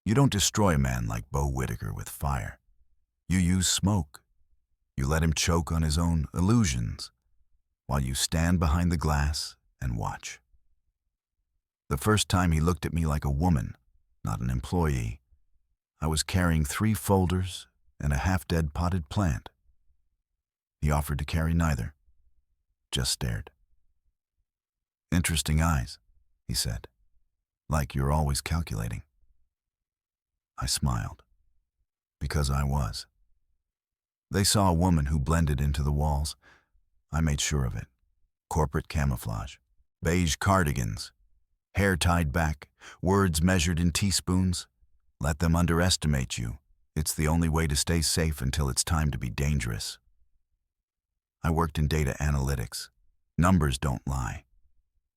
You don't destroy a man like Beau with fire. You use smoke. You let him choke on his own illusions, while you stand behind the glass and watch. The first time he looked at me like a woman, not an employee, I was carrying 3 folders and a half-dead potted plant. He offered to carry neither, just stared. "Interesting eyes," he said, "like you're always calculating." I smiled, because I was. They saw a woman who blended into the walls. I made sure of it. Corporate camouflage, beige cardigans, hair tied back, words measured in teaspoons. Let them underestimate you. It's the only way to stay safe until it's time to be dangerous. I worked in data analytics. Numbers don't lie.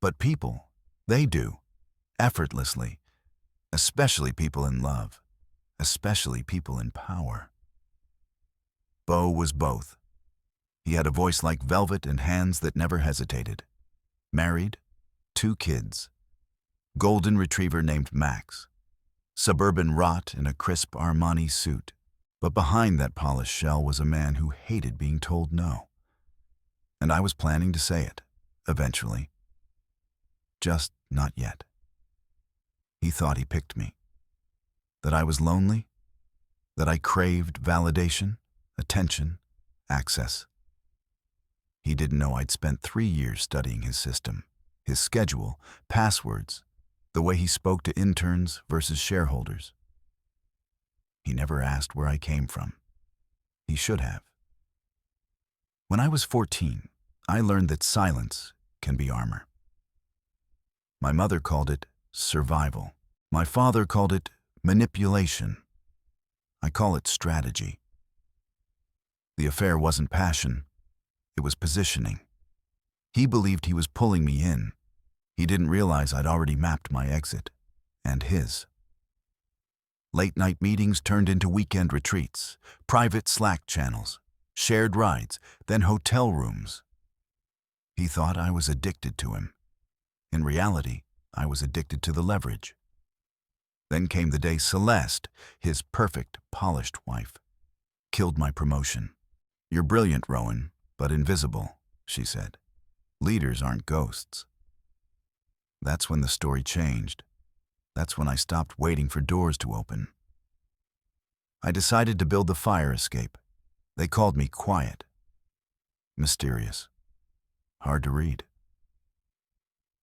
But people, they do, effortlessly, especially people in love, especially people in power. Beau was both. He had a voice like velvet and hands that never hesitated. Married, 2 kids. Golden retriever named Max. Suburban rot in a crisp Armani suit. But behind that polished shell was a man who hated being told no. And I was planning to say it, eventually. Just not yet. He thought he picked me. That I was lonely. That I craved validation, attention, access. He didn't know I'd spent 3 years studying his system, his schedule, passwords, the way he spoke to interns versus shareholders. He never asked where I came from. He should have. When I was 14, I learned that silence can be armor. My mother called it survival. My father called it manipulation. I call it strategy. The affair wasn't passion. It was positioning. He believed he was pulling me in. He didn't realize I'd already mapped my exit, and his. Late-night meetings turned into weekend retreats, private Slack channels, shared rides, then hotel rooms. He thought I was addicted to him. In reality, I was addicted to the leverage. Then came the day Celeste, his perfect, polished wife, killed my promotion. "You're brilliant, Rowan, but invisible," she said. "Leaders aren't ghosts." That's when the story changed. That's when I stopped waiting for doors to open. I decided to build the fire escape. They called me quiet, mysterious, hard to read.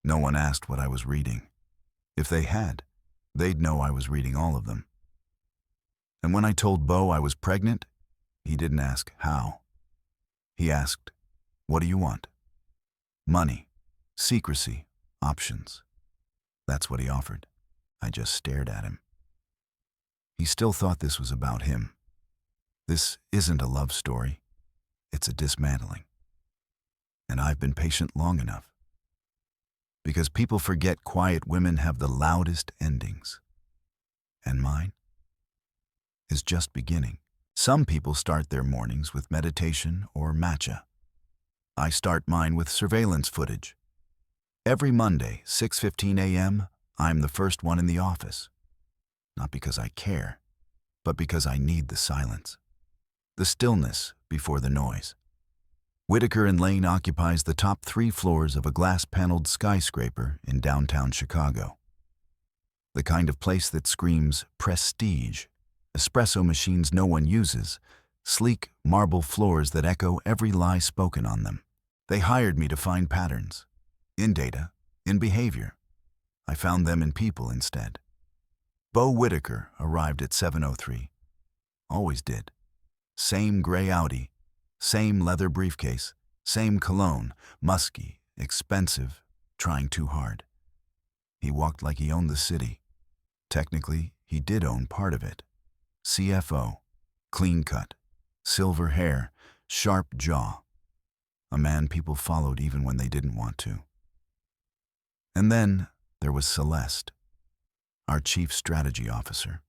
No one asked what I was reading. If they had, they'd know I was reading all of them. And when I told Beau I was pregnant, he didn't ask how. He asked, "What do you want?" Money, secrecy, options. That's what he offered. I just stared at him. He still thought this was about him. This isn't a love story. It's a dismantling. And I've been patient long enough. Because people forget quiet women have the loudest endings. And mine is just beginning. Some people start their mornings with meditation or matcha. I start mine with surveillance footage. Every Monday, 6:15 a.m., I'm the first one in the office. Not because I care, but because I need the silence. The stillness before the noise. Whitaker and Lane occupies the top 3 floors of a glass-paneled skyscraper in downtown Chicago. The kind of place that screams prestige, espresso machines no one uses, sleek marble floors that echo every lie spoken on them. They hired me to find patterns. In data, in behavior. I found them in people instead. Beau Whitaker arrived at 7:03. Always did. Same gray Audi, same leather briefcase, same cologne, musky, expensive, trying too hard. He walked like he owned the city. Technically, he did own part of it. CFO, clean cut, silver hair, sharp jaw. A man people followed even when they didn't want to. And then there was Celeste, our chief strategy officer,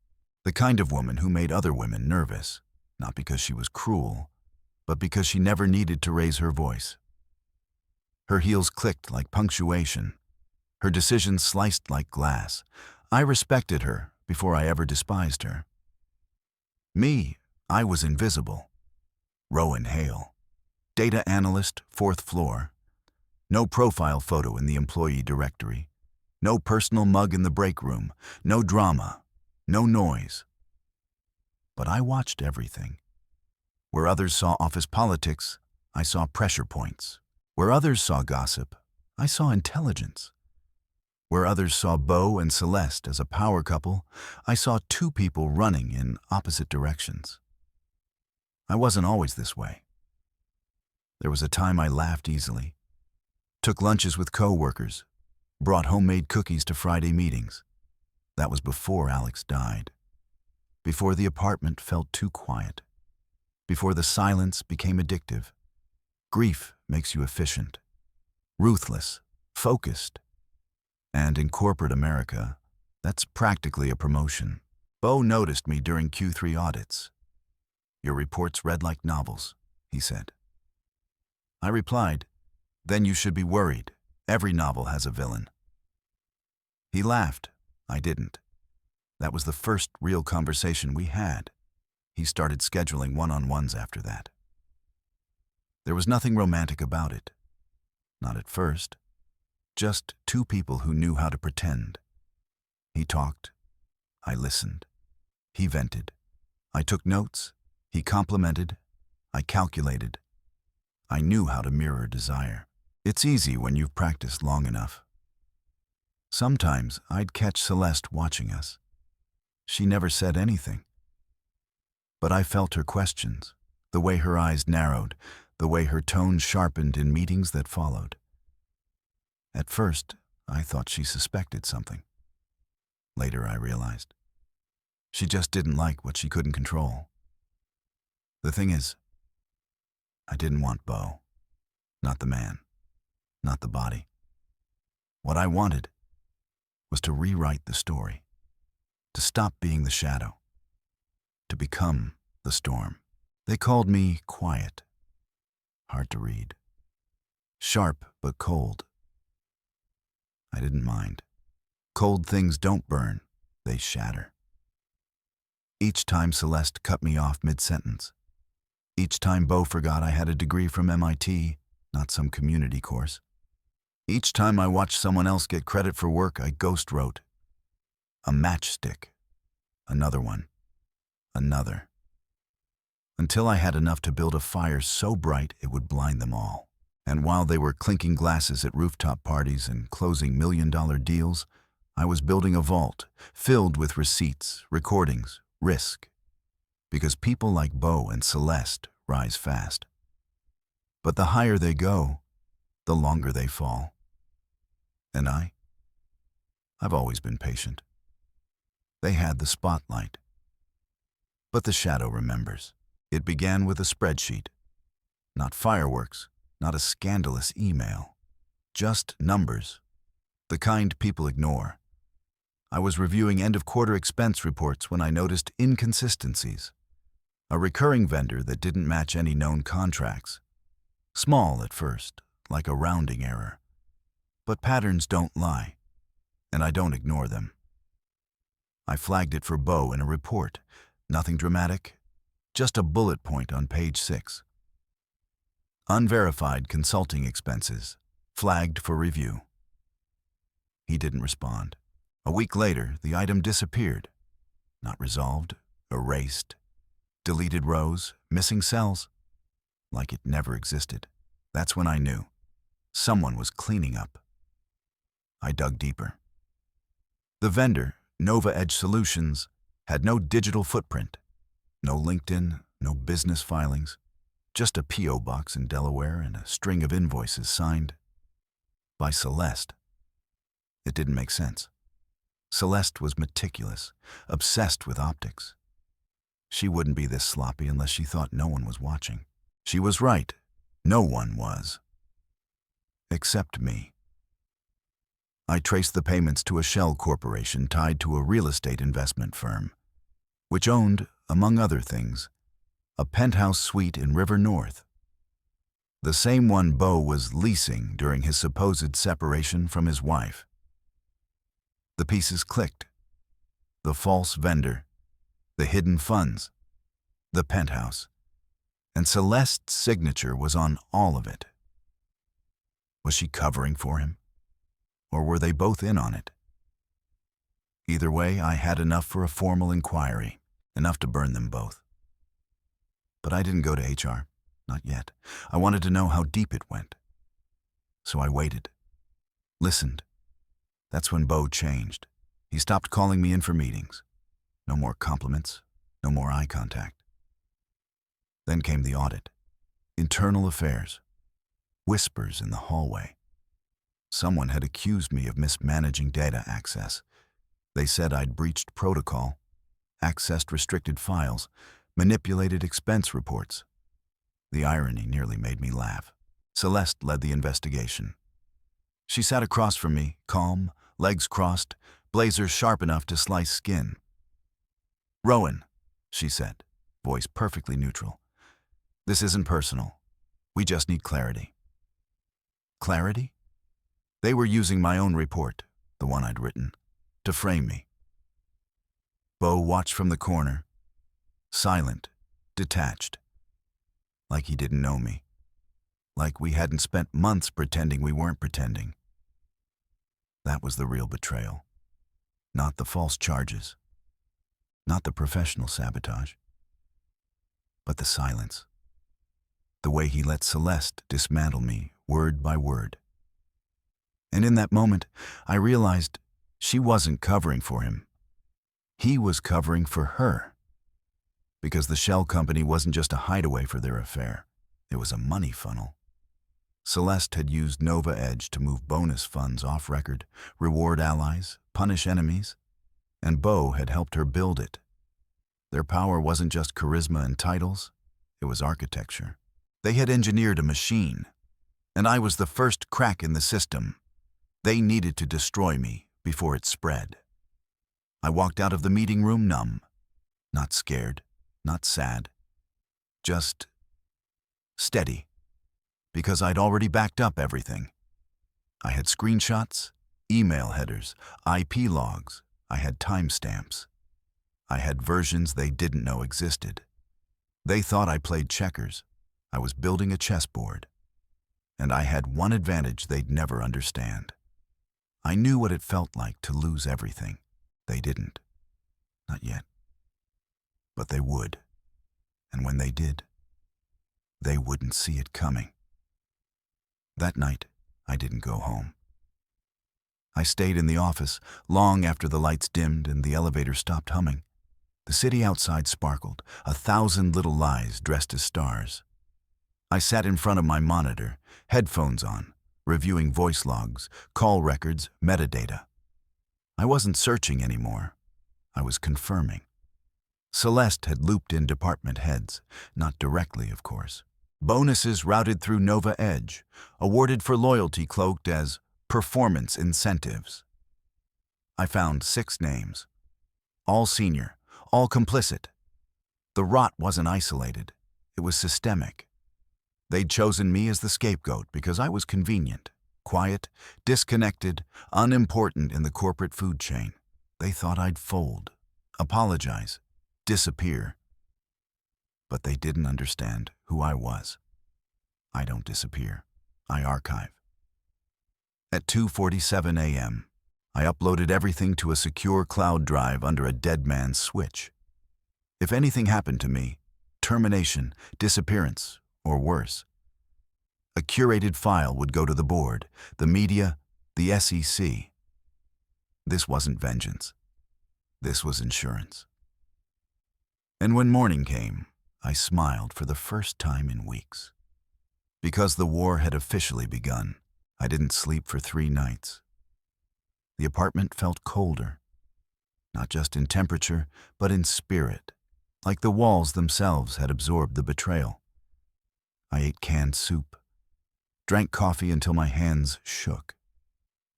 the kind of woman who made other women nervous, not because she was cruel, but because she never needed to raise her voice. Her heels clicked like punctuation, her decisions sliced like glass. I respected her before I ever despised her. Me, I was invisible. Rowan Hale. Data analyst, 4th floor. No profile photo in the employee directory. No personal mug in the break room. No drama. No noise. But I watched everything. Where others saw office politics, I saw pressure points. Where others saw gossip, I saw intelligence. Where others saw Beau and Celeste as a power couple, I saw two people running in opposite directions. I wasn't always this way. There was a time I laughed easily, took lunches with co-workers, brought homemade cookies to Friday meetings. That was before Alex died, before the apartment felt too quiet, before the silence became addictive. Grief makes you efficient, ruthless, focused. And in corporate America, that's practically a promotion. Beau noticed me during Q3 audits. "Your reports read like novels," he said. I replied, "Then you should be worried. Every novel has a villain." He laughed. I didn't. That was the first real conversation we had. He started scheduling one-on-ones after that. There was nothing romantic about it. Not at first. Just two people who knew how to pretend. He talked. I listened. He vented. I took notes. He complimented. I calculated. I knew how to mirror desire. It's easy when you've practiced long enough. Sometimes I'd catch Celeste watching us. She never said anything. But I felt her questions, the way her eyes narrowed, the way her tone sharpened in meetings that followed. At first, I thought she suspected something. Later, I realized she just didn't like what she couldn't control. The thing is, I didn't want Beau. Not the man. Not the body. What I wanted was to rewrite the story, to stop being the shadow, to become the storm. They called me quiet, hard to read, sharp but cold. I didn't mind. Cold things don't burn, they shatter. Each time Celeste cut me off mid-sentence. Each time Beau forgot I had a degree from MIT, not some community course. Each time I watched someone else get credit for work I ghost wrote. A matchstick. Another one. Another. Until I had enough to build a fire so bright it would blind them all. And while they were clinking glasses at rooftop parties and closing million-dollar deals, I was building a vault filled with receipts, recordings, risk. Because people like Beau and Celeste rise fast. But the higher they go, the longer they fall. And I've always been patient. They had the spotlight. But the shadow remembers. It began with a spreadsheet. Not fireworks, not a scandalous email. Just numbers. The kind people ignore. I was reviewing end-of-quarter expense reports when I noticed inconsistencies. A recurring vendor that didn't match any known contracts. Small at first, like a rounding error. But patterns don't lie, and I don't ignore them. I flagged it for Beau in a report. Nothing dramatic, just a bullet point on page 6. Unverified consulting expenses, flagged for review. He didn't respond. A week later, the item disappeared. Not resolved, erased, deleted rows, missing cells, like it never existed. That's when I knew. Someone was cleaning up. I dug deeper. The vendor, Nova Edge Solutions, had no digital footprint. No LinkedIn, no business filings. Just a P.O. box in Delaware and a string of invoices signed by Celeste. It didn't make sense. Celeste was meticulous, obsessed with optics. She wouldn't be this sloppy unless she thought no one was watching. She was right. No one was. Except me. I traced the payments to a shell corporation tied to a real estate investment firm, which owned, among other things, a penthouse suite in River North. The same one Beau was leasing during his supposed separation from his wife. The pieces clicked. the false vendor, the hidden funds, the penthouse, and Celeste's signature was on all of it. Was she covering for him? Or were they both in on it? Either way, I had enough for a formal inquiry, enough to burn them both. But I didn't go to HR, not yet. I wanted to know how deep it went. So I waited, listened. That's when Beau changed. He stopped calling me in for meetings. No more compliments, no more eye contact. Then came the audit. Internal affairs. Whispers in the hallway. Someone had accused me of mismanaging data access. They said I'd breached protocol, accessed restricted files, manipulated expense reports. The irony nearly made me laugh. Celeste led the investigation. She sat across from me, calm, legs crossed, blazer sharp enough to slice skin. "Rowan," she said, voice perfectly neutral. "This isn't personal. We just need clarity." Clarity? They were using my own report, the one I'd written, to frame me. Beau watched from the corner, silent, detached, like he didn't know me, like we hadn't spent months pretending we weren't pretending. That was the real betrayal, not the false charges, not the professional sabotage, but the silence, the way he let Celeste dismantle me word by word. And in that moment, I realized she wasn't covering for him. He was covering for her. Because the shell company wasn't just a hideaway for their affair. It was a money funnel. Celeste had used Nova Edge to move bonus funds off record, reward allies, punish enemies, and Beau had helped her build it. Their power wasn't just charisma and titles, it was architecture. They had engineered a machine, and I was the first crack in the system. They needed to destroy me before it spread. I walked out of the meeting room numb, not scared, not sad, just steady, because I'd already backed up everything. I had screenshots, email headers, IP logs, I had timestamps. I had versions they didn't know existed. They thought I played checkers. I was building a chessboard. And I had one advantage they'd never understand. I knew what it felt like to lose everything. They didn't. Not yet. But they would. And when they did, they wouldn't see it coming. That night, I didn't go home. I stayed in the office long after the lights dimmed and the elevator stopped humming. The city outside sparkled, 1,000 little lies dressed as stars. I sat in front of my monitor, headphones on, reviewing voice logs, call records, metadata. I wasn't searching anymore. I was confirming. Celeste had looped in department heads, not directly, of course. Bonuses routed through Nova Edge, awarded for loyalty cloaked as performance incentives. I found 6 names, all senior, all complicit. The rot wasn't isolated. It was systemic. They'd chosen me as the scapegoat because I was convenient, quiet, disconnected, unimportant in the corporate food chain. They thought I'd fold, apologize, disappear. But they didn't understand who I was. I don't disappear. I archive. At 2:47 a.m., I uploaded everything to a secure cloud drive under a dead man's switch. If anything happened to me, termination, disappearance, or worse, a curated file would go to the board, the media, the SEC. This wasn't vengeance. This was insurance. And when morning came, I smiled for the first time in weeks. Because the war had officially begun, I didn't sleep for 3 nights. The apartment felt colder, not just in temperature, but in spirit, like the walls themselves had absorbed the betrayal. I ate canned soup, drank coffee until my hands shook,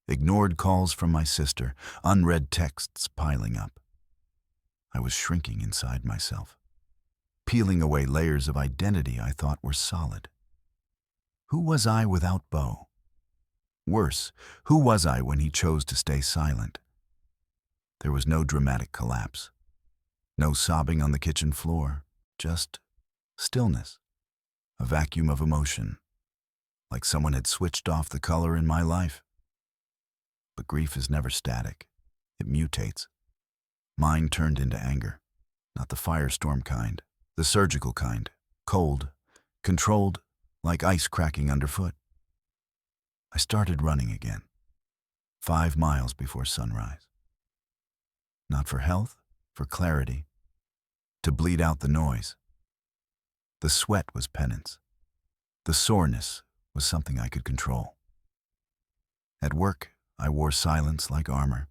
ignored calls from my sister, unread texts piling up. I was shrinking inside myself, peeling away layers of identity I thought were solid. Who was I without Beau? Worse, who was I when he chose to stay silent? There was no dramatic collapse, no sobbing on the kitchen floor, just stillness, a vacuum of emotion, like someone had switched off the color in my life. But grief is never static. It mutates. Mine turned into anger, not the firestorm kind, the surgical kind, cold, controlled, like ice cracking underfoot. I started running again, 5 miles before sunrise. Not for health, for clarity, to bleed out the noise. The sweat was penance. The soreness was something I could control. At work, I wore silence like armor.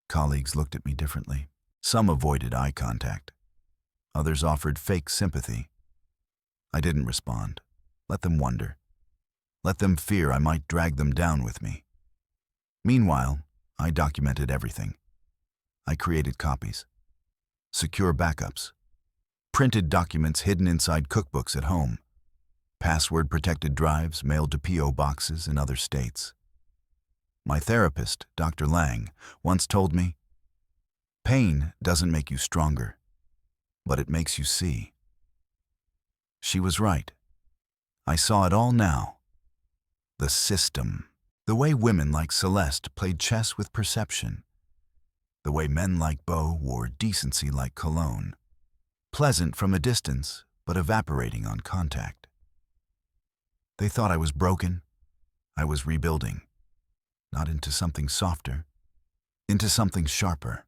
Colleagues looked at me differently. Some avoided eye contact. Others offered fake sympathy. I didn't respond. Let them wonder. Let them fear I might drag them down with me. Meanwhile, I documented everything. I created copies, secure backups, printed documents hidden inside cookbooks at home, password-protected drives mailed to P.O. boxes in other states. My therapist, Dr. Lang, once told me, "Pain doesn't make you stronger, but it makes you see." She was right. I saw it all now. The system. The way women like Celeste played chess with perception. The way men like Beau wore decency like cologne. Pleasant from a distance, but evaporating on contact. They thought I was broken. I was rebuilding. Not into something softer, into something sharper.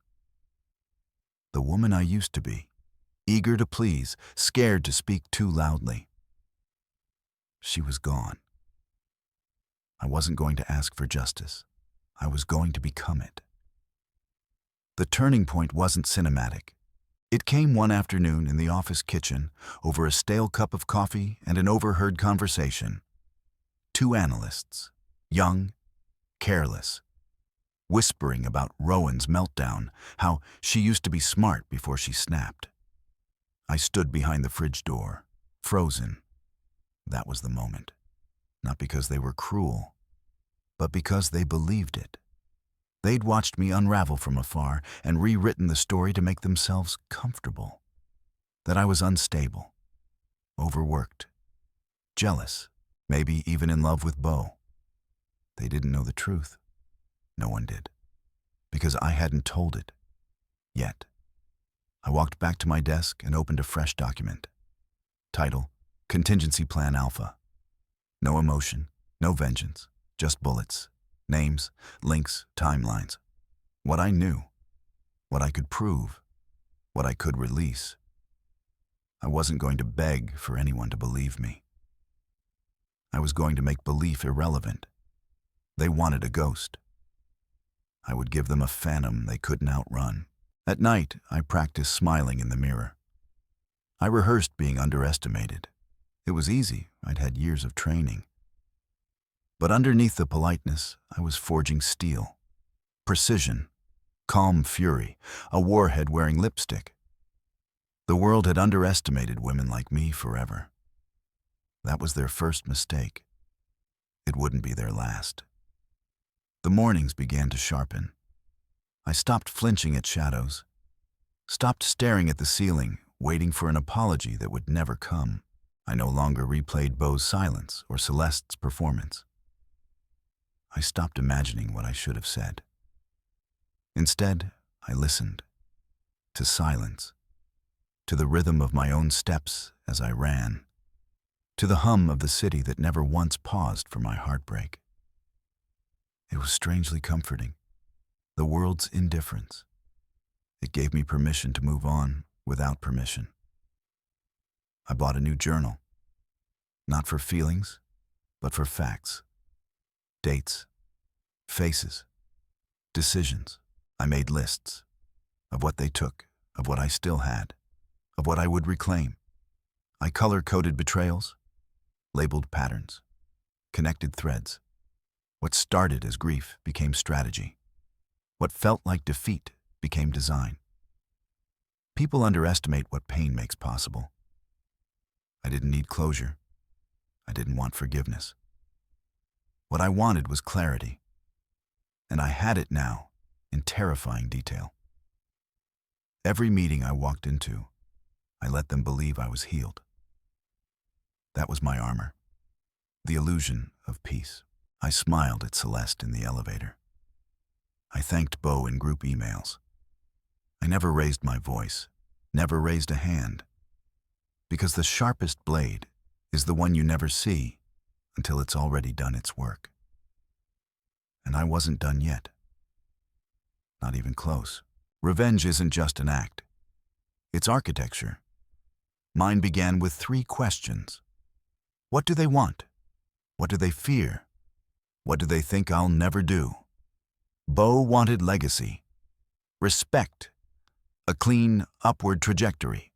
The woman I used to be, eager to please, scared to speak too loudly. She was gone. I wasn't going to ask for justice. I was going to become it. The turning point wasn't cinematic. It came one afternoon in the office kitchen over a stale cup of coffee and an overheard conversation. 2 analysts, young, careless, whispering about Rowan's meltdown, how she used to be smart before she snapped. I stood behind the fridge door, frozen. That was the moment. Not because they were cruel, but because they believed it. They'd watched me unravel from afar and rewritten the story to make themselves comfortable. That I was unstable, overworked, jealous, maybe even in love with Beau. They didn't know the truth. No one did. Because I hadn't told it. Yet. I walked back to my desk and opened a fresh document. Title, Contingency Plan Alpha. No emotion, no vengeance, just bullets, names, links, timelines. What I knew, what I could prove, what I could release. I wasn't going to beg for anyone to believe me. I was going to make belief irrelevant. They wanted a ghost. I would give them a phantom they couldn't outrun. At night, I practiced smiling in the mirror. I rehearsed being underestimated. It was easy. I'd had years of training. But underneath the politeness, I was forging steel. Precision. Calm fury. A warhead wearing lipstick. The world had underestimated women like me forever. That was their first mistake. It wouldn't be their last. The mornings began to sharpen. I stopped flinching at shadows, stopped staring at the ceiling, waiting for an apology that would never come. I no longer replayed Beau's silence or Celeste's performance. I stopped imagining what I should have said. Instead, I listened to silence, to the rhythm of my own steps as I ran, to the hum of the city that never once paused for my heartbreak. It was strangely comforting, the world's indifference. It gave me permission to move on without permission. I bought a new journal, not for feelings, but for facts. Dates, faces, decisions. I made lists of what they took, of what I still had, of what I would reclaim. I color-coded betrayals, labeled patterns, connected threads. What started as grief became strategy. What felt like defeat became design. People underestimate what pain makes possible. I didn't need closure. I didn't want forgiveness. What I wanted was clarity. And I had it now, in terrifying detail. Every meeting I walked into, I let them believe I was healed. That was my armor, the illusion of peace. I smiled at Celeste in the elevator. I thanked Beau in group emails. I never raised my voice, never raised a hand, because the sharpest blade is the one you never see until it's already done its work. And I wasn't done yet. Not even close. Revenge isn't just an act. It's architecture. Mine began with 3 questions. What do they want? What do they fear? What do they think I'll never do? Beau wanted legacy, respect, a clean, upward trajectory,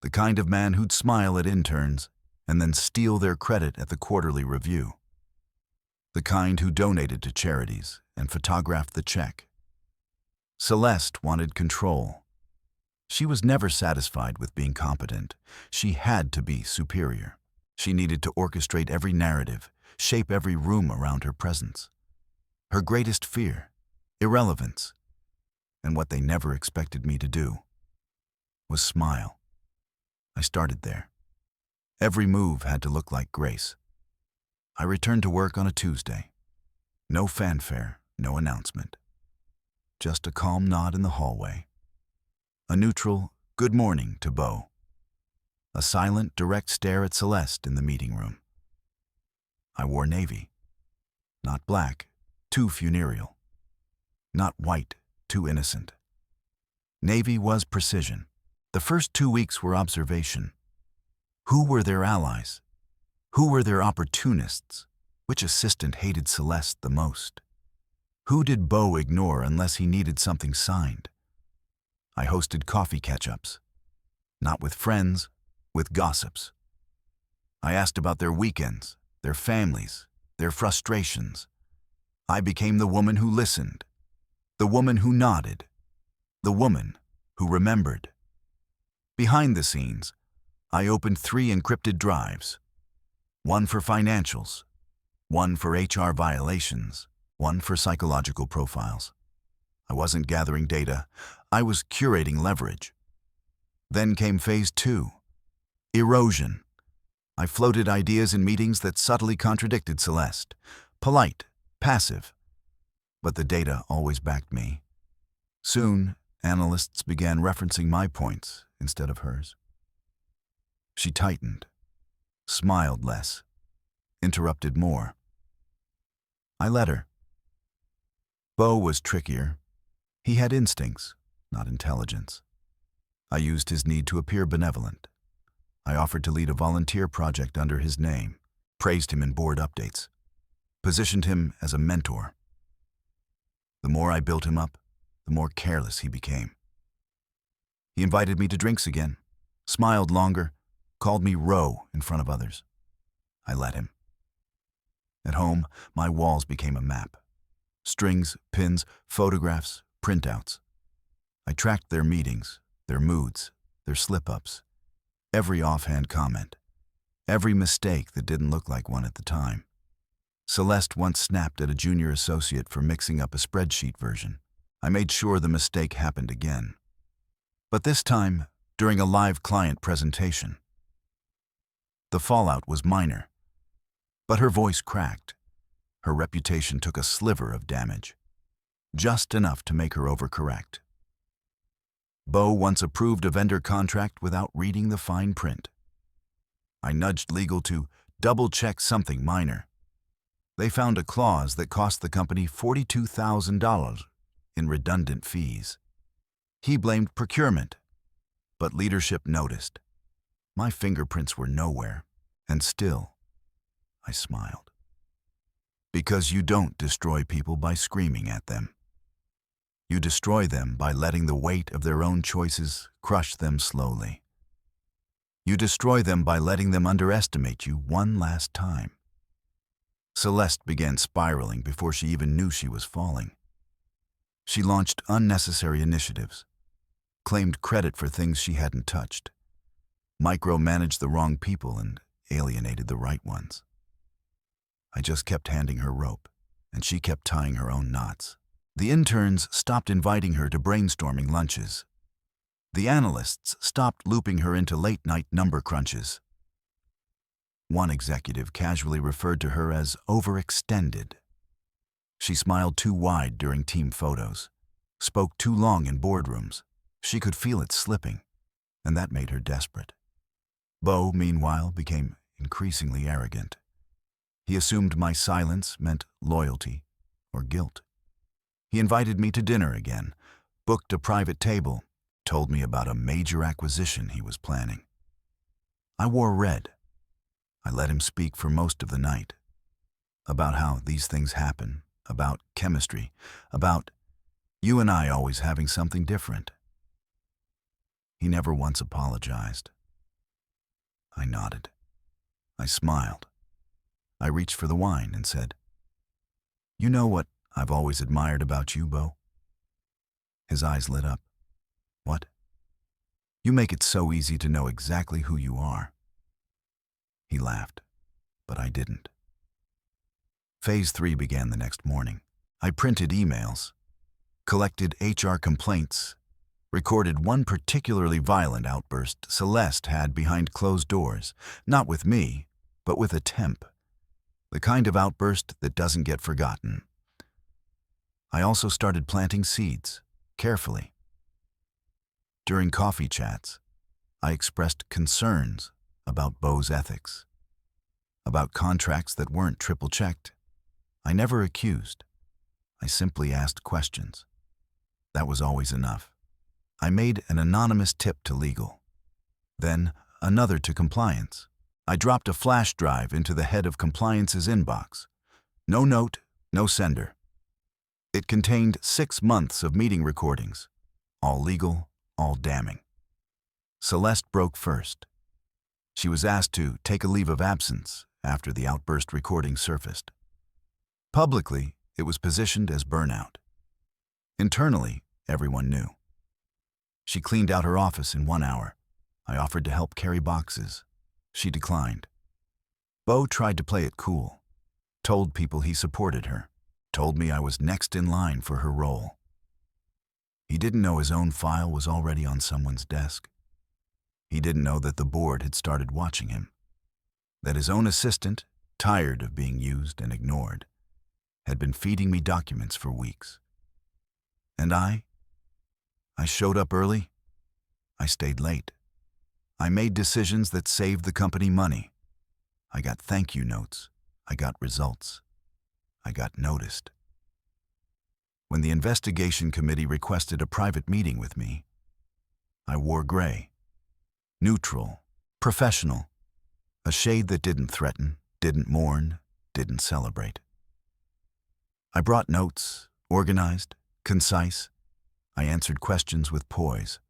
the kind of man who'd smile at interns and then steal their credit at the quarterly review, the kind who donated to charities and photographed the check. Celeste wanted control. She was never satisfied with being competent. She had to be superior. She needed to orchestrate every narrative, shape every room around her presence. Her greatest fear, irrelevance, and what they never expected me to do, was smile. I started there. Every move had to look like grace. I returned to work on a Tuesday. No fanfare, no announcement. Just a calm nod in the hallway. A neutral good morning to Beau. A silent, direct stare at Celeste in the meeting room. I wore navy. Not black, too funereal. Not white, too innocent. Navy was precision. The first 2 weeks were observation. Who were their allies? Who were their opportunists? Which assistant hated Celeste the most? Who did Beau ignore unless he needed something signed? I hosted coffee catch-ups. Not with friends, with gossips. I asked about their weekends, their families, their frustrations. I became the woman who listened, the woman who nodded, the woman who remembered. Behind the scenes, I opened 3 encrypted drives. One for financials, one for HR violations, one for psychological profiles. I wasn't gathering data, I was curating leverage. Then came phase 2, erosion. I floated ideas in meetings that subtly contradicted Celeste. Polite, passive, but the data always backed me. Soon, analysts began referencing my points instead of hers. She tightened, smiled less, interrupted more. I let her. Beau was trickier. He had instincts, not intelligence. I used his need to appear benevolent. I offered to lead a volunteer project under his name, praised him in board updates, positioned him as a mentor. The more I built him up, the more careless he became. He invited me to drinks again, smiled longer, called me Ro in front of others. I let him. At home, my walls became a map. Strings, pins, photographs, printouts. I tracked their meetings, their moods, their slip-ups, every offhand comment, every mistake that didn't look like one at the time. Celeste once snapped at a junior associate for mixing up a spreadsheet version. I made sure the mistake happened again. But this time, during a live client presentation. The fallout was minor, but her voice cracked. Her reputation took a sliver of damage, just enough to make her overcorrect. Beau once approved a vendor contract without reading the fine print. I nudged legal to double-check something minor. They found a clause that cost the company $42,000 in redundant fees. He blamed procurement, but leadership noticed. My fingerprints were nowhere, and still, I smiled. Because you don't destroy people by screaming at them. You destroy them by letting the weight of their own choices crush them slowly. You destroy them by letting them underestimate you one last time. Celeste began spiraling before she even knew she was falling. She launched unnecessary initiatives, claimed credit for things she hadn't touched, micromanaged the wrong people and alienated the right ones. I just kept handing her rope, and she kept tying her own knots. The interns stopped inviting her to brainstorming lunches. The analysts stopped looping her into late-night number crunches. One executive casually referred to her as overextended. She smiled too wide during team photos, spoke too long in boardrooms. She could feel it slipping, and that made her desperate. Beau, meanwhile, became increasingly arrogant. He assumed my silence meant loyalty or guilt. He invited me to dinner again, booked a private table, told me about a major acquisition he was planning. I wore red. I let him speak for most of the night. About how these things happen, about chemistry, about you and I always having something different. He never once apologized. I nodded. I smiled. I reached for the wine and said, "You know what I've always admired about you, Beau?" His eyes lit up. "What?" "You make it so easy to know exactly who you are." He laughed, but I didn't. Phase 3 began the next morning. I printed emails, collected HR complaints, recorded one particularly violent outburst Celeste had behind closed doors, not with me, but with a temp, the kind of outburst that doesn't get forgotten. I also started planting seeds, carefully. During coffee chats, I expressed concerns about Beau's ethics, about contracts that weren't triple-checked. I never accused. I simply asked questions. That was always enough. I made an anonymous tip to legal, then another to compliance. I dropped a flash drive into the head of compliance's inbox. No note, no sender. It contained 6 months of meeting recordings, all legal, all damning. Celeste broke first. She was asked to take a leave of absence after the outburst recording surfaced. Publicly, it was positioned as burnout. Internally, everyone knew. She cleaned out her office in 1 hour. I offered to help carry boxes. She declined. Beau tried to play it cool, told people he supported her, told me I was next in line for her role. He didn't know his own file was already on someone's desk. He didn't know that the board had started watching him, that his own assistant, tired of being used and ignored, had been feeding me documents for weeks. And I showed up early. I stayed late. I made decisions that saved the company money. I got thank you notes. I got results. I got noticed. When the investigation committee requested a private meeting with me, I wore gray. Neutral, professional, a shade that didn't threaten, didn't mourn, didn't celebrate. I brought notes, organized, concise. I answered questions with poise.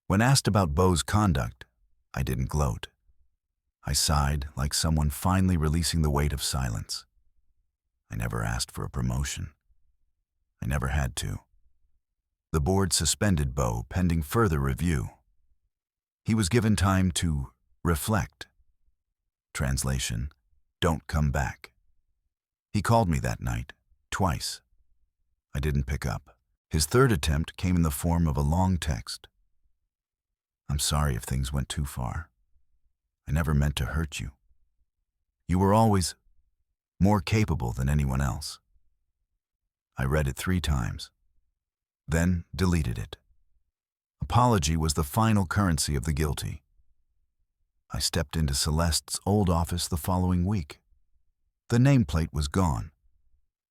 When asked about Beau's conduct, I didn't gloat. I sighed like someone finally releasing the weight of silence. I never asked for a promotion. I never had to. The board suspended Beau pending further review. He was given time to reflect. Translation, don't come back. He called me that night, twice. I didn't pick up. His third attempt came in the form of a long text. "I'm sorry if things went too far. I never meant to hurt you. You were always more capable than anyone else." I read it 3 times, then deleted it. Apology was the final currency of the guilty. I stepped into Celeste's old office the following week. The nameplate was gone.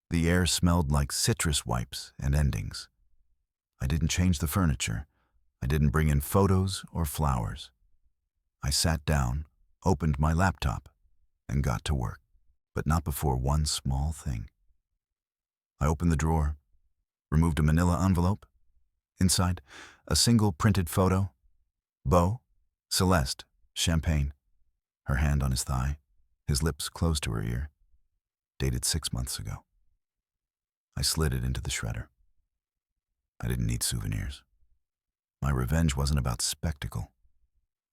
The air smelled like citrus wipes and endings. I didn't change the furniture. I didn't bring in photos or flowers. I sat down, opened my laptop, and got to work, but not before one small thing. I opened the drawer, removed a manila envelope. Inside, a single printed photo. Beau, Celeste, champagne, her hand on his thigh, his lips close to her ear, dated 6 months ago. I slid it into the shredder. I didn't need souvenirs. My revenge wasn't about spectacle.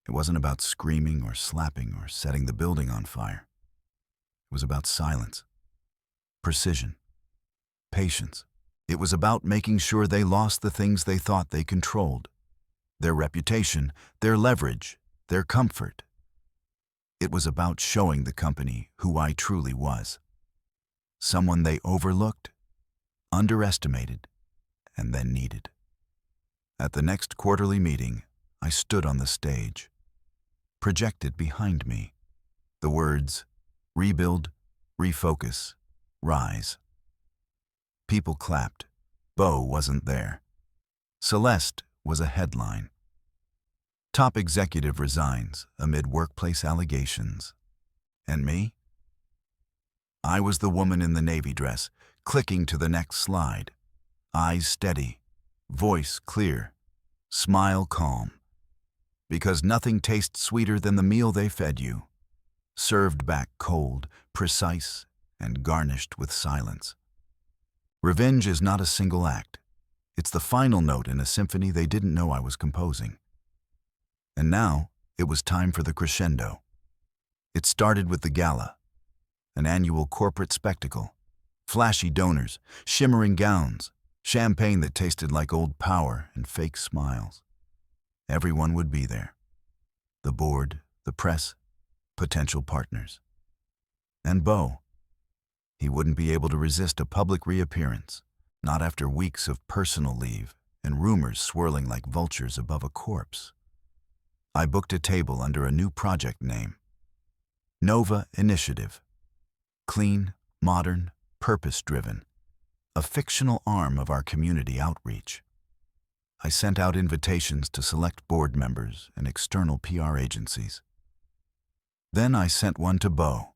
It wasn't about screaming or slapping or setting the building on fire. It was about silence, precision, patience. It was about making sure they lost the things they thought they controlled: their reputation, their leverage, their comfort. It was about showing the company who I truly was. Someone they overlooked, underestimated, and then needed. At the next quarterly meeting, I stood on the stage. Projected behind me, the words, "Rebuild, refocus, rise." People clapped. Beau wasn't there. Celeste was a headline. Top executive resigns amid workplace allegations. And me? I was the woman in the navy dress, clicking to the next slide. Eyes steady, voice clear, smile calm. Because nothing tastes sweeter than the meal they fed you, served back cold, precise, and garnished with silence. Revenge is not a single act. It's the final note in a symphony they didn't know I was composing. And now, it was time for the crescendo. It started with the gala, an annual corporate spectacle. Flashy donors, shimmering gowns, champagne that tasted like old power, and fake smiles. Everyone would be there. The board, the press, potential partners. And Beau. He wouldn't be able to resist a public reappearance, not after weeks of personal leave and rumors swirling like vultures above a corpse. I booked a table under a new project name: Nova Initiative. Clean, modern, purpose-driven. A fictional arm of our community outreach. I sent out invitations to select board members and external PR agencies. Then I sent one to Beau,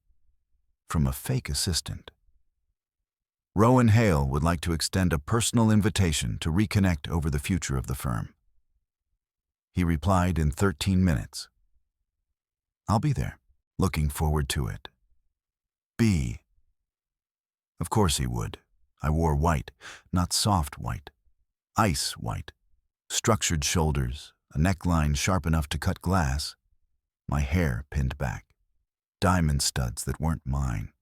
from a fake assistant. Rowan Hale would like to extend a personal invitation to reconnect over the future of the firm. He replied in 13 minutes. "I'll be there. Looking forward to it." B. Of course he would. I wore white, not soft white. Ice white. Structured shoulders, a neckline sharp enough to cut glass. My hair pinned back. Diamond studs that weren't mine.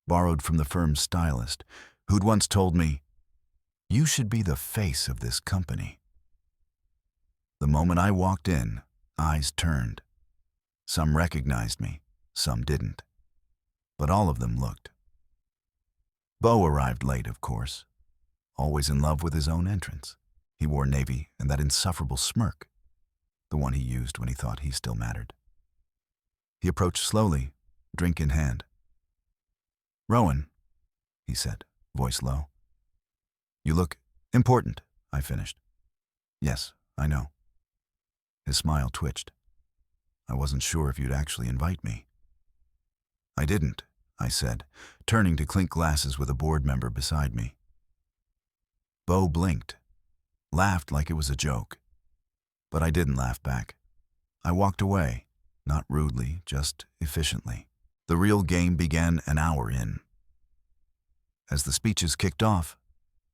Borrowed from the firm's stylist, who'd once told me, "You should be the face of this company." The moment I walked in, eyes turned. Some recognized me, some didn't. But all of them looked. Beau arrived late, of course. Always in love with his own entrance. He wore navy and that insufferable smirk, the one he used when he thought he still mattered. He approached slowly, drink in hand. "Rowan," he said, voice low. "You look important," I finished. "Yes, I know." His smile twitched. "I wasn't sure if you'd actually invite me." "I didn't," I said, turning to clink glasses with a board member beside me. Beau blinked, laughed like it was a joke. But I didn't laugh back. I walked away, not rudely, just efficiently. The real game began an hour in. As the speeches kicked off,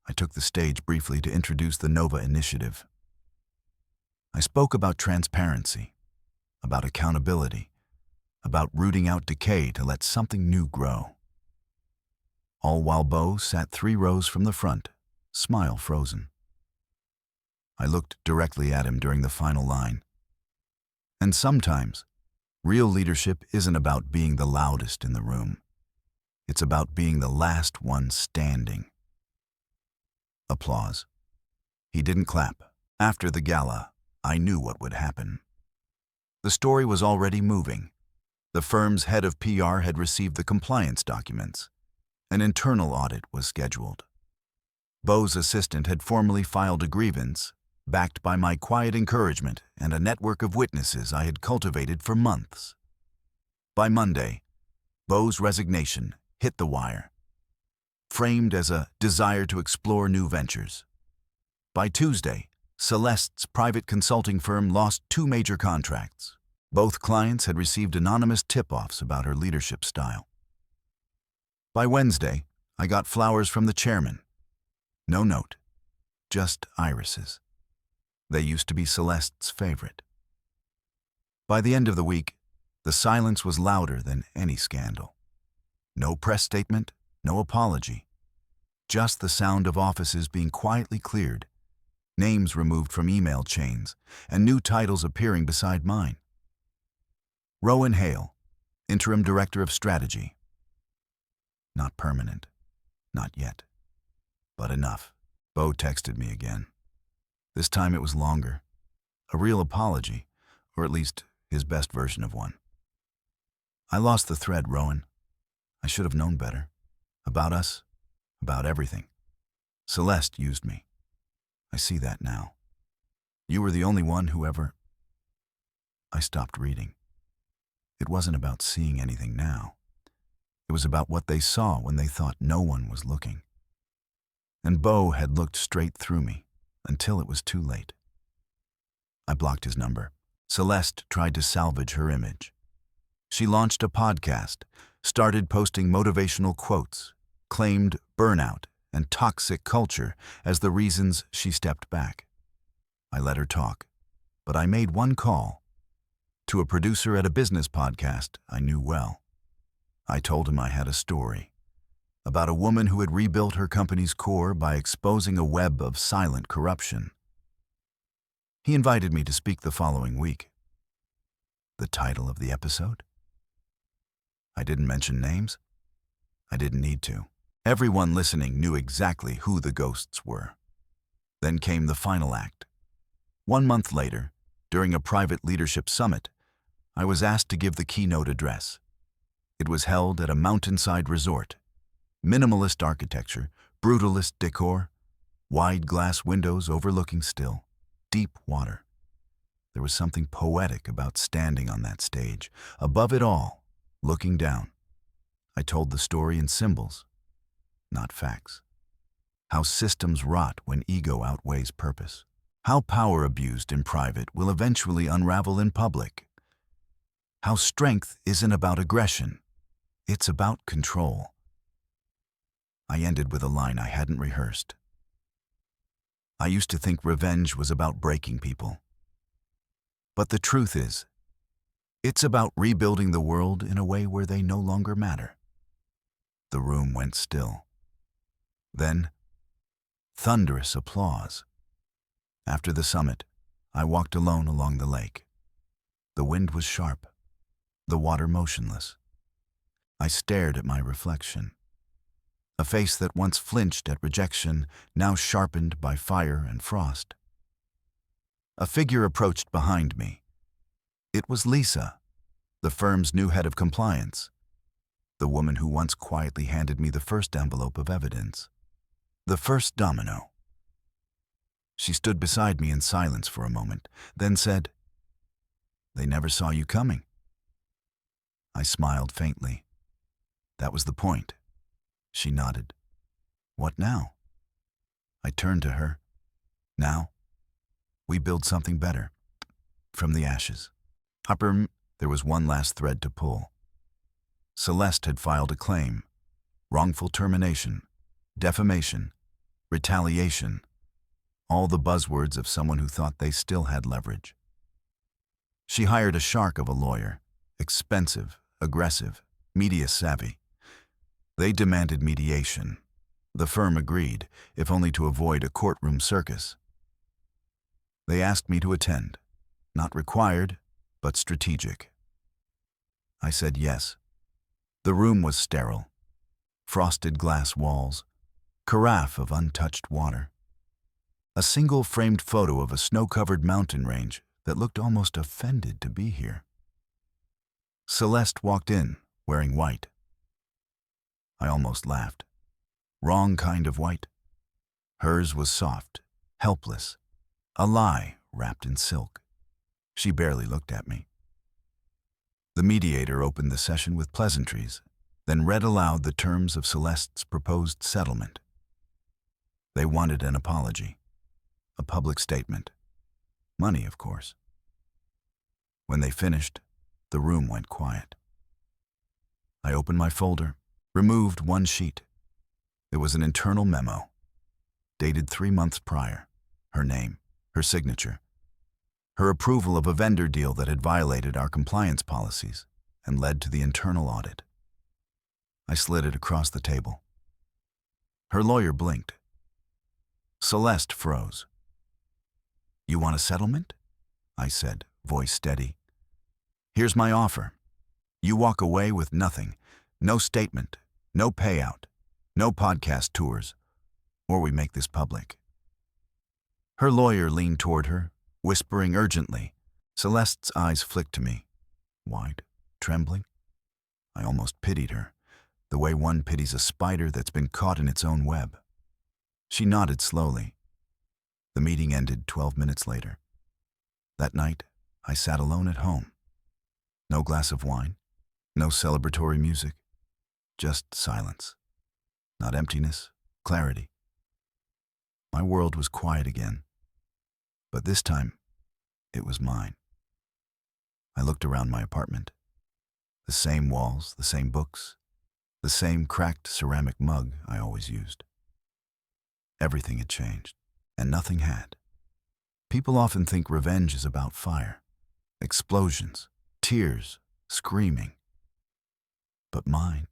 I took the stage briefly to introduce the Nova Initiative. I spoke about transparency, about accountability, about rooting out decay to let something new grow. All while Beau sat 3 rows from the front, smile frozen. I looked directly at him during the final line. And sometimes, real leadership isn't about being the loudest in the room. It's about being the last one standing. Applause. He didn't clap. After the gala, I knew what would happen. The story was already moving. The firm's head of PR had received the compliance documents. An internal audit was scheduled. Beau's assistant had formally filed a grievance, backed by my quiet encouragement and a network of witnesses I had cultivated for months. By Monday, Beau's resignation hit the wire, framed as a desire to explore new ventures. By Tuesday, Celeste's private consulting firm lost 2 major contracts. Both clients had received anonymous tip-offs about her leadership style. By Wednesday, I got flowers from the chairman. No note, just irises. They used to be Celeste's favorite. By the end of the week, the silence was louder than any scandal. No press statement, no apology. Just the sound of offices being quietly cleared, names removed from email chains, and new titles appearing beside mine. Rowan Hale, Interim Director of Strategy. Not permanent. Not yet. But enough. Beau texted me again. This time it was longer. A real apology, or at least his best version of one. I lost the thread, Rowan. I should have known better. About us. About everything. Celeste used me. I see that now. You were the only one who ever... I stopped reading. It wasn't about seeing anything now. It was about what they saw when they thought no one was looking. And Beau had looked straight through me, until it was too late. I blocked his number. Celeste tried to salvage her image. She launched a podcast, started posting motivational quotes, claimed burnout and toxic culture as the reasons she stepped back. I let her talk, but I made one call to a producer at a business podcast I knew well. I told him I had a story about a woman who had rebuilt her company's core by exposing a web of silent corruption. He invited me to speak the following week. The title of the episode? I didn't mention names. I didn't need to. Everyone listening knew exactly who the ghosts were. Then came the final act. 1 month later, during a private leadership summit, I was asked to give the keynote address. It was held at a mountainside resort. Minimalist architecture, brutalist decor, wide glass windows overlooking still, deep water. There was something poetic about standing on that stage, above it all, looking down. I told the story in symbols, not facts. How systems rot when ego outweighs purpose. How power abused in private will eventually unravel in public. How strength isn't about aggression, it's about control. I ended with a line I hadn't rehearsed. I used to think revenge was about breaking people. But the truth is, it's about rebuilding the world in a way where they no longer matter. The room went still. Then, thunderous applause. After the summit, I walked alone along the lake. The wind was sharp, the water motionless. I stared at my reflection. A face that once flinched at rejection, now sharpened by fire and frost. A figure approached behind me. It was Lisa, the firm's new head of compliance, the woman who once quietly handed me the first envelope of evidence, the first domino. She stood beside me in silence for a moment, then said, "They never saw you coming." I smiled faintly. That was the point. She nodded. What now? I turned to her. Now, we build something better. From the ashes. There was one last thread to pull. Celeste had filed a claim. Wrongful termination, defamation, retaliation. All the buzzwords of someone who thought they still had leverage. She hired a shark of a lawyer. Expensive, aggressive, media savvy. They demanded mediation. The firm agreed, if only to avoid a courtroom circus. They asked me to attend. Not required, but strategic. I said yes. The room was sterile. Frosted glass walls, carafe of untouched water. A single framed photo of a snow-covered mountain range that looked almost offended to be here. Celeste walked in, wearing white. I almost laughed. Wrong kind of white. Hers was soft, helpless, a lie wrapped in silk. She barely looked at me. The mediator opened the session with pleasantries, then read aloud the terms of Celeste's proposed settlement. They wanted an apology, a public statement. Money, of course. When they finished, the room went quiet. I opened my folder, removed one sheet. It was an internal memo, dated 3 months prior. Her name, her signature, her approval of a vendor deal that had violated our compliance policies and led to the internal audit. I slid it across the table. Her lawyer blinked. Celeste froze. "You want a settlement?" I said, voice steady. "Here's my offer. You walk away with nothing, no statement, no payout, no podcast tours, or we make this public." Her lawyer leaned toward her, whispering urgently. Celeste's eyes flicked to me, wide, trembling. I almost pitied her, the way one pities a spider that's been caught in its own web. She nodded slowly. The meeting ended 12 minutes later. That night, I sat alone at home. No glass of wine, no celebratory music, just silence. Not emptiness, clarity. My world was quiet again, but this time, it was mine. I looked around my apartment. The same walls, the same books, the same cracked ceramic mug I always used. Everything had changed, and nothing had. People often think revenge is about fire, explosions, tears, screaming. But mine,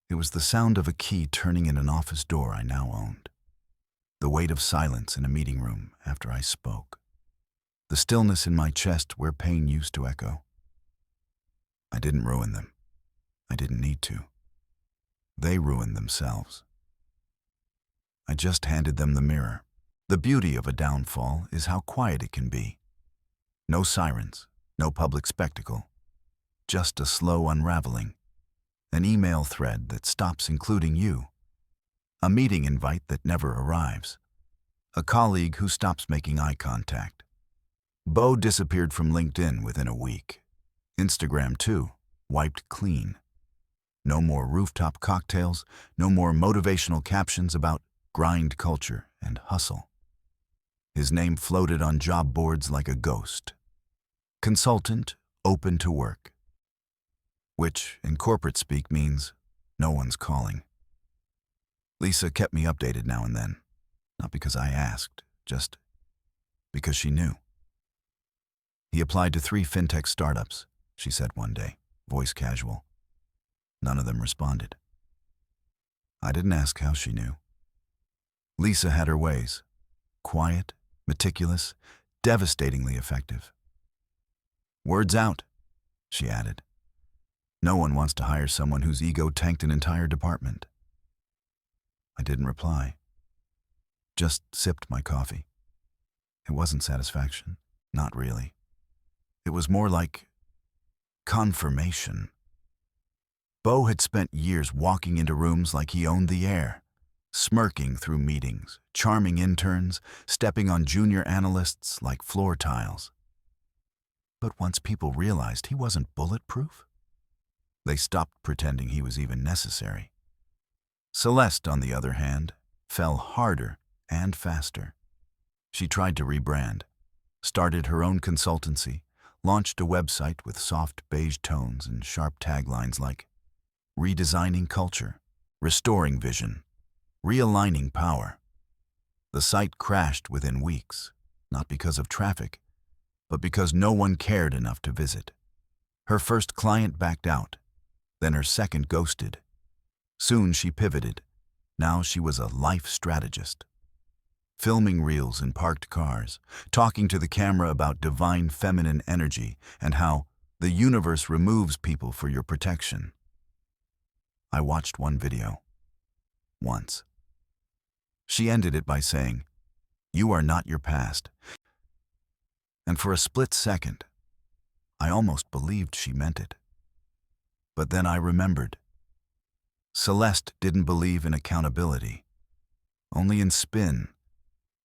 it was the sound of a key turning in an office door I now owned. The weight of silence in a meeting room after I spoke. The stillness in my chest where pain used to echo. I didn't ruin them. I didn't need to. They ruined themselves. I just handed them the mirror. The beauty of a downfall is how quiet it can be. No sirens, no public spectacle. Just a slow unraveling. An email thread that stops including you. A meeting invite that never arrives. A colleague who stops making eye contact. Beau disappeared from LinkedIn within a week. Instagram, too, wiped clean. No more rooftop cocktails, no more motivational captions about grind culture and hustle. His name floated on job boards like a ghost. Consultant, open to work. Which, in corporate speak, means no one's calling. Lisa kept me updated now and then, not because I asked, just because she knew. He applied to 3 fintech startups, she said one day, voice casual. None of them responded. I didn't ask how she knew. Lisa had her ways. Quiet, meticulous, devastatingly effective. Words out, she added. No one wants to hire someone whose ego tanked an entire department. I didn't reply. Just sipped my coffee. It wasn't satisfaction, not really. It was more like confirmation. Beau had spent years walking into rooms like he owned the air, smirking through meetings, charming interns, stepping on junior analysts like floor tiles. But once people realized he wasn't bulletproof, they stopped pretending he was even necessary. Celeste, on the other hand, fell harder and faster. She tried to rebrand, started her own consultancy, launched a website with soft beige tones and sharp taglines like redesigning culture, restoring vision, realigning power. The site crashed within weeks, not because of traffic, but because no one cared enough to visit. Her first client backed out, then her second ghosted. Soon she pivoted. Now she was a life strategist. Filming reels in parked cars, talking to the camera about divine feminine energy and how the universe removes people for your protection. I watched one video. Once. She ended it by saying, "You are not your past." And for a split second, I almost believed she meant it. But then I remembered. Celeste didn't believe in accountability, only in spin.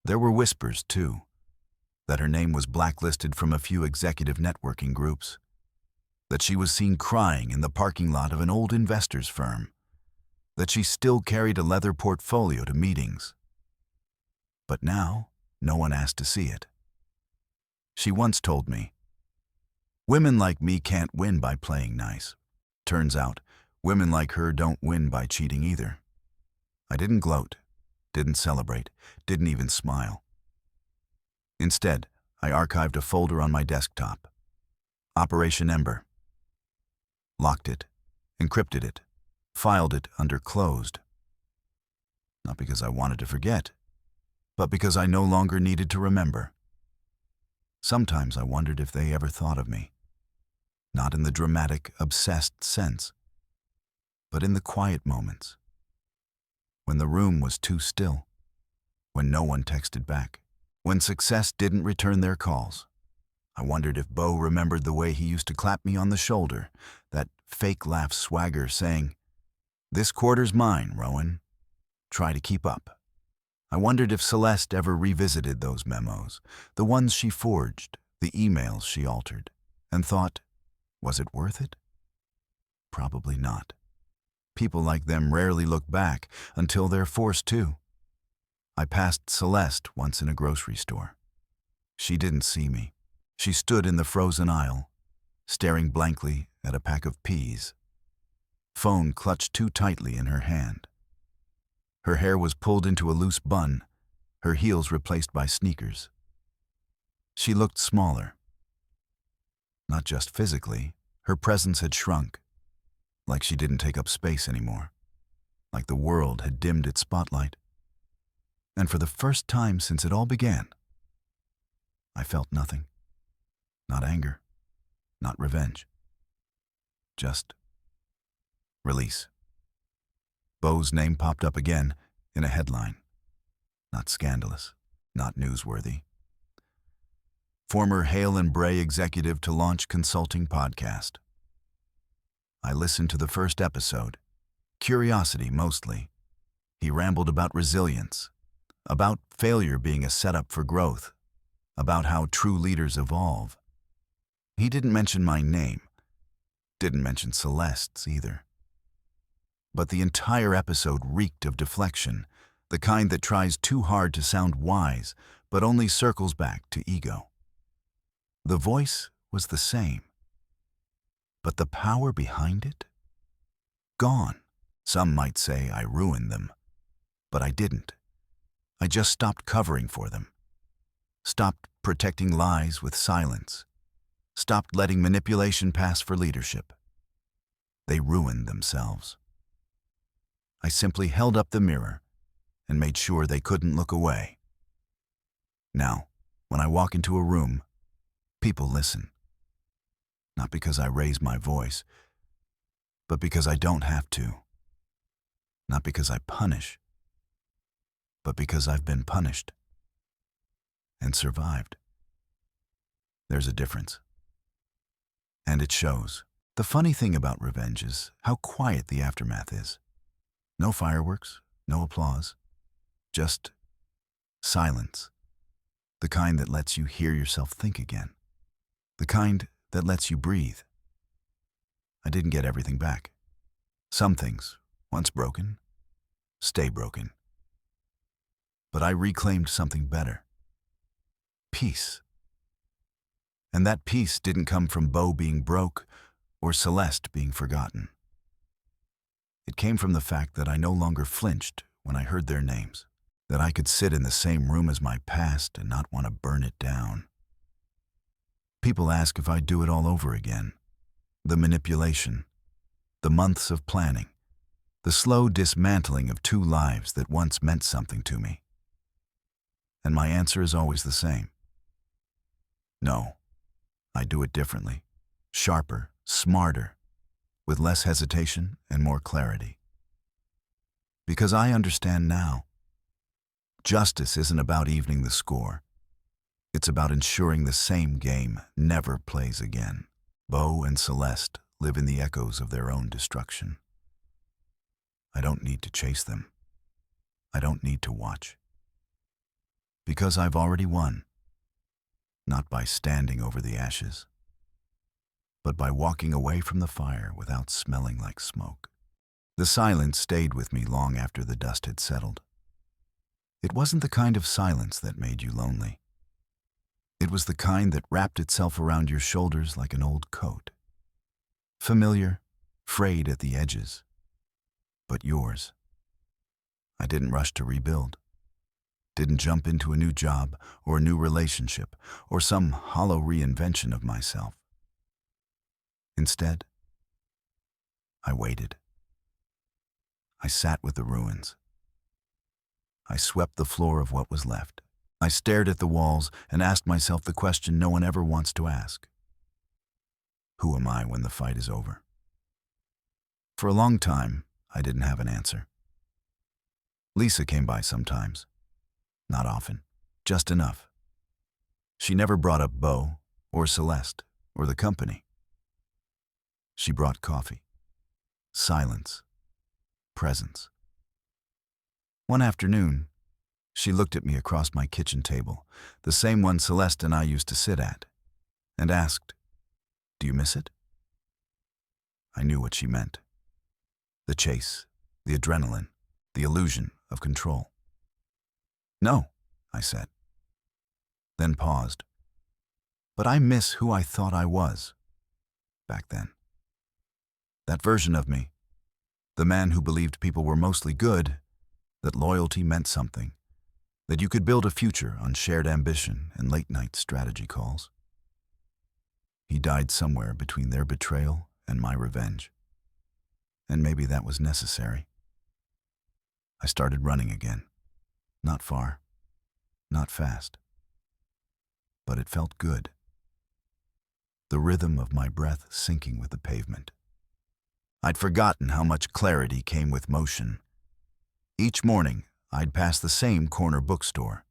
There were whispers, too, that her name was blacklisted from a few executive networking groups, that she was seen crying in the parking lot of an old investor's firm, that she still carried a leather portfolio to meetings. But now, no one asked to see it. She once told me, "Women like me can't win by playing nice." Turns out, women like her don't win by cheating either. I didn't gloat, didn't celebrate, didn't even smile. Instead, I archived a folder on my desktop. Operation Ember. Locked it, encrypted it, filed it under closed. not because I wanted to forget, but because I no longer needed to remember. Sometimes I wondered if they ever thought of me, not in the dramatic, obsessed sense, but in the quiet moments, when the room was too still, when no one texted back, when success didn't return their calls. I wondered if Beau remembered the way he used to clap me on the shoulder, that fake laugh swagger saying, "This quarter's mine, Rowan. Try to keep up." I wondered if Celeste ever revisited those memos, the ones she forged, the emails she altered, and thought, was it worth it? Probably not. People like them rarely look back until they're forced to. I passed Celeste once in a grocery store. She didn't see me. She stood in the frozen aisle, staring blankly at a pack of peas, phone clutched too tightly in her hand. Her hair was pulled into a loose bun, her heels replaced by sneakers. She looked smaller. Not just physically, her presence had shrunk, like she didn't take up space anymore, like the world had dimmed its spotlight. And for the first time since it all began, I felt nothing. Not anger, not revenge. Just release. Beau's name popped up again in a headline. Not scandalous, not newsworthy. Former Hale and Bray executive to launch consulting podcast. I listened to the first episode, curiosity mostly. He rambled about resilience, about failure being a setup for growth, about how true leaders evolve. He didn't mention my name, didn't mention Celeste's either. But the entire episode reeked of deflection, the kind that tries too hard to sound wise, but only circles back to ego. The voice was the same, but the power behind it? Gone. Some might say I ruined them, but I didn't. I just stopped covering for them, stopped protecting lies with silence, stopped letting manipulation pass for leadership. They ruined themselves. I simply held up the mirror and made sure they couldn't look away. Now, when I walk into a room, people listen. Not because I raise my voice, but because I don't have to. Not because I punish, but because I've been punished and survived. There's a difference. And it shows. The funny thing about revenge is how quiet the aftermath is. No fireworks, no applause, just silence. The kind that lets you hear yourself think again. The kind that lets you breathe. I didn't get everything back. Some things, once broken, stay broken. But I reclaimed something better. Peace. And that peace didn't come from Beau being broke or Celeste being forgotten. It came from the fact that I no longer flinched when I heard their names, that I could sit in the same room as my past and not want to burn it down. People ask if I'd do it all over again. The manipulation, the months of planning, the slow dismantling of two lives that once meant something to me. And my answer is always the same. No, I do it differently, sharper, smarter, with less hesitation and more clarity. Because I understand now, justice isn't about evening the score. It's about ensuring the same game never plays again. Beau and Celeste live in the echoes of their own destruction. I don't need to chase them. I don't need to watch. Because I've already won. Not by standing over the ashes, but by walking away from the fire without smelling like smoke. The silence stayed with me long after the dust had settled. It wasn't the kind of silence that made you lonely. It was the kind that wrapped itself around your shoulders like an old coat. Familiar, frayed at the edges, but yours. I didn't rush to rebuild. Didn't jump into a new job or a new relationship or some hollow reinvention of myself. Instead, I waited. I sat with the ruins. I swept the floor of what was left. I stared at the walls and asked myself the question no one ever wants to ask. Who am I when the fight is over? For a long time, I didn't have an answer. Lisa came by sometimes. Not often. Just enough. She never brought up Beau, or Celeste, or the company. She brought coffee, silence, presence. One afternoon, she looked at me across my kitchen table, the same one Celeste and I used to sit at, and asked, "Do you miss it?" I knew what she meant. The chase, the adrenaline, the illusion of control. "No," I said. Then paused. "But I miss who I thought I was back then. That version of me, the man who believed people were mostly good, that loyalty meant something, that you could build a future on shared ambition and late-night strategy calls." He died somewhere between their betrayal and my revenge. And maybe that was necessary. I started running again. Not far, not fast. But it felt good. The rhythm of my breath syncing with the pavement. I'd forgotten how much clarity came with motion. Each morning, I'd pass the same corner bookstore.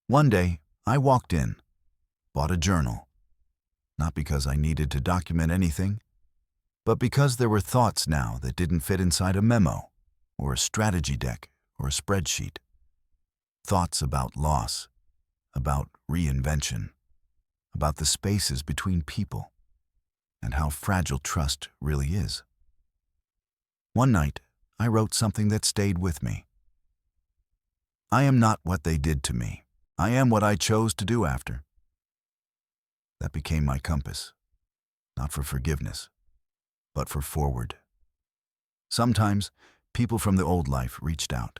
One day, I walked in, bought a journal, not because I needed to document anything, but because there were thoughts now that didn't fit inside a memo, or a strategy deck, or a spreadsheet. Thoughts about loss, about reinvention, about the spaces between people, and how fragile trust really is. One night, I wrote something that stayed with me. I am not what they did to me. I am what I chose to do after. That became my compass, not for forgiveness, but for forward. Sometimes, people from the old life reached out.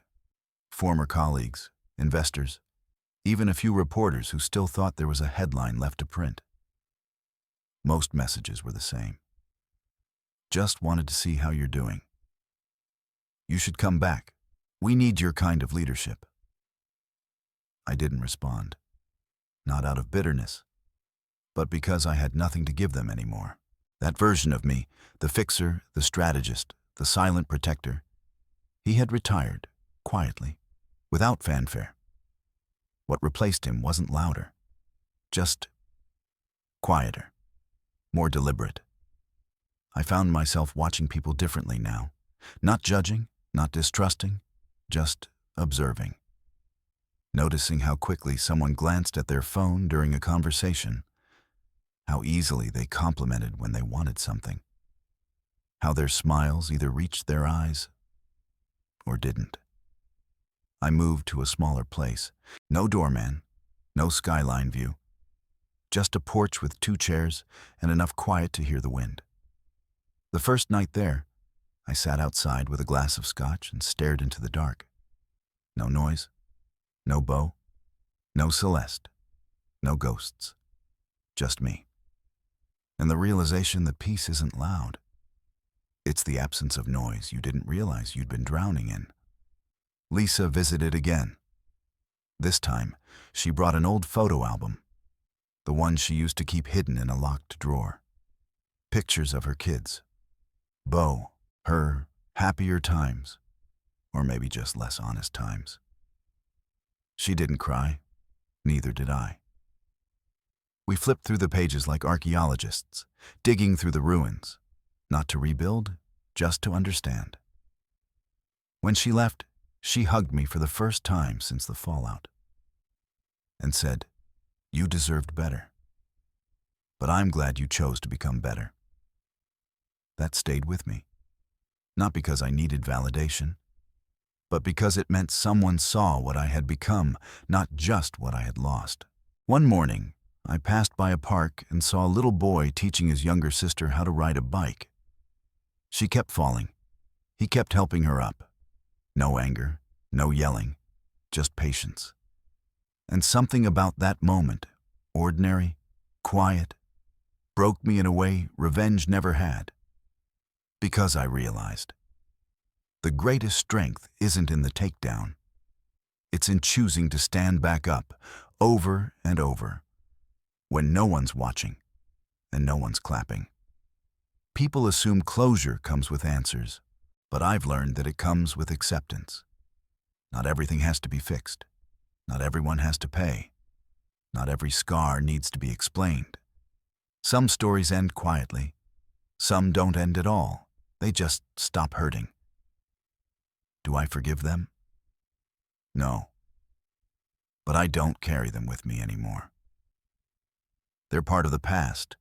Former colleagues, investors, even a few reporters who still thought there was a headline left to print. Most messages were the same. "Just wanted to see how you're doing. You should come back. We need your kind of leadership." I didn't respond. Not out of bitterness, but because I had nothing to give them anymore. That version of me, the fixer, the strategist, the silent protector, he had retired, quietly, without fanfare. What replaced him wasn't louder, just quieter, more deliberate. I found myself watching people differently now, not judging, not distrusting, just observing. Noticing how quickly someone glanced at their phone during a conversation, how easily they complimented when they wanted something, how their smiles either reached their eyes or didn't. I moved to a smaller place. No doorman, no skyline view. Just a porch with 2 chairs and enough quiet to hear the wind. The first night there, I sat outside with a glass of scotch and stared into the dark. No noise, no Beau, no Celeste, no ghosts. Just me. And the realization that peace isn't loud. It's the absence of noise you didn't realize you'd been drowning in. Lisa visited again. This time, she brought an old photo album, the one she used to keep hidden in a locked drawer. Pictures of her kids. Beau, her happier times, or maybe just less honest times. She didn't cry, neither did I. We flipped through the pages like archaeologists, digging through the ruins, not to rebuild, just to understand. When she left, she hugged me for the first time since the fallout and said, "You deserved better. But I'm glad you chose to become better." That stayed with me, not because I needed validation, but because it meant someone saw what I had become, not just what I had lost. One morning, I passed by a park and saw a little boy teaching his younger sister how to ride a bike. She kept falling. He kept helping her up. No anger, no yelling, just patience. And something about that moment, ordinary, quiet, broke me in a way revenge never had. Because I realized, the greatest strength isn't in the takedown, It's in choosing to stand back up, over and over, when no one's watching and no one's clapping. People assume closure comes with answers, but I've learned that it comes with acceptance. Not everything has to be fixed. Not everyone has to pay. Not every scar needs to be explained. Some stories end quietly. Some don't end at all. They just stop hurting. Do I forgive them? No. But I don't carry them with me anymore. They're part of the past,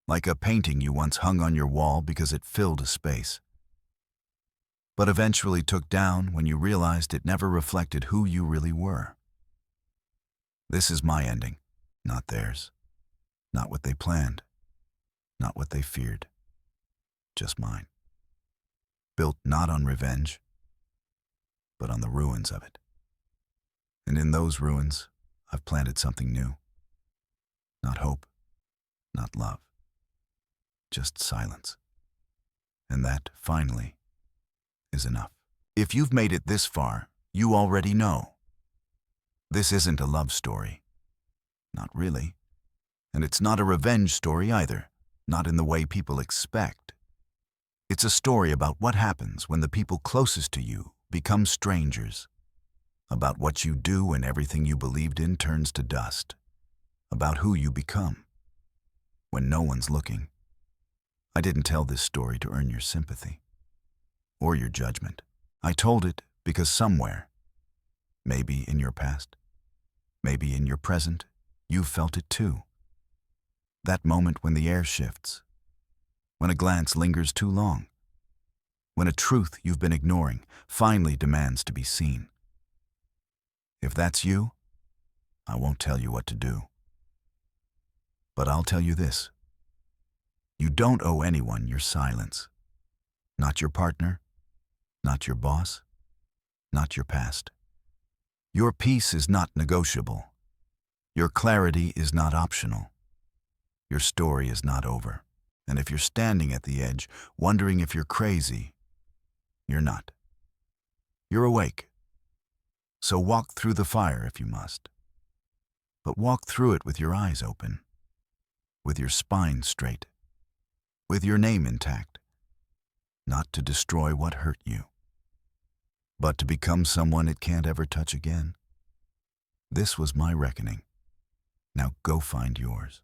like a painting you once hung on your wall because it filled a space, but eventually took down when you realized it never reflected who you really were. This is my ending, not theirs. Not what they planned, not what they feared. Just mine. Built not on revenge, but on the ruins of it. And in those ruins, I've planted something new. Not hope, not love, just silence. And that, finally, is enough. If you've made it this far, you already know. This isn't a love story. Not really. And it's not a revenge story either, not in the way people expect. It's a story about what happens when the people closest to you become strangers, about what you do when everything you believed in turns to dust, about who you become when no one's looking. I didn't tell this story to earn your sympathy or your judgment. I told it because somewhere, maybe in your past, maybe in your present, you've felt it too. That moment when the air shifts, when a glance lingers too long, when a truth you've been ignoring finally demands to be seen. If that's you, I won't tell you what to do. But I'll tell you this. You don't owe anyone your silence. Not your partner, not your boss, not your past. Your peace is not negotiable. Your clarity is not optional. Your story is not over. And if you're standing at the edge, wondering if you're crazy, you're not. You're awake. So walk through the fire if you must. But walk through it with your eyes open, with your spine straight, with your name intact, not to destroy what hurt you, but to become someone it can't ever touch again. This was my reckoning. Now go find yours.